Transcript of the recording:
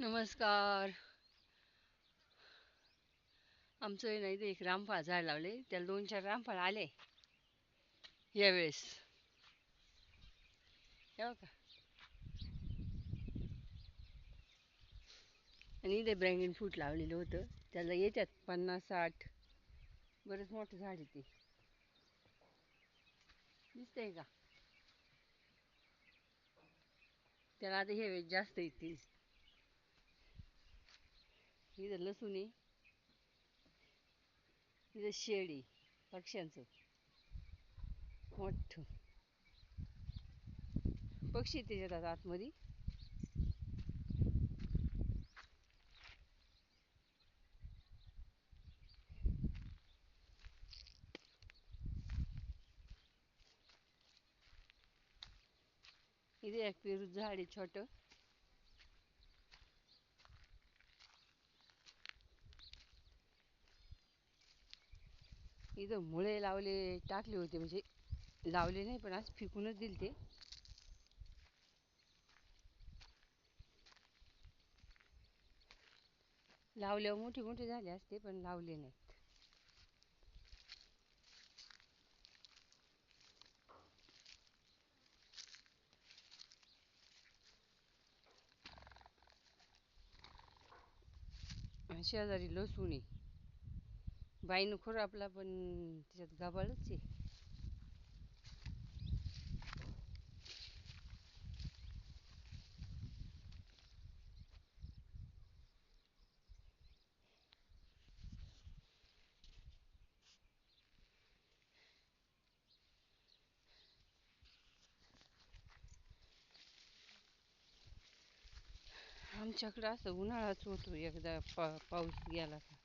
नमस्कार. आमचं आहे ना इथे एक रामफळ झाड लावले. त्याला 2-4 रामफळ आले यावेळेस. हे बघा. आणि इथे ड्रॅगन फ्रूट लावलेलं होतं. त्याला येतात 50-60. बरंच मोठं झाड आहे ते. दिसतंय का? त्याला आता हे वेळेस जास्त येतील. इथं लसूण आहे. इथं शेड आहे पक्ष्यांचं मोठं. पक्षी त्याच्यात आता आतमध्ये. इथे एक पेरू झाड आहे छोटं. इथं मुळे लावले टाकले होते, म्हणजे लावले नाही पण आज फिकूनच दिले ते. लावल्यावर मोठे मोठे झाले असते पण लावले नाहीत. आणि शेजारी लसूण आहे. बाईनं खुरपला पण त्याच्यात गबाळच आहे. आमच्याकडं असं उन्हाळाच होतो एकदा पाऊस गेला का.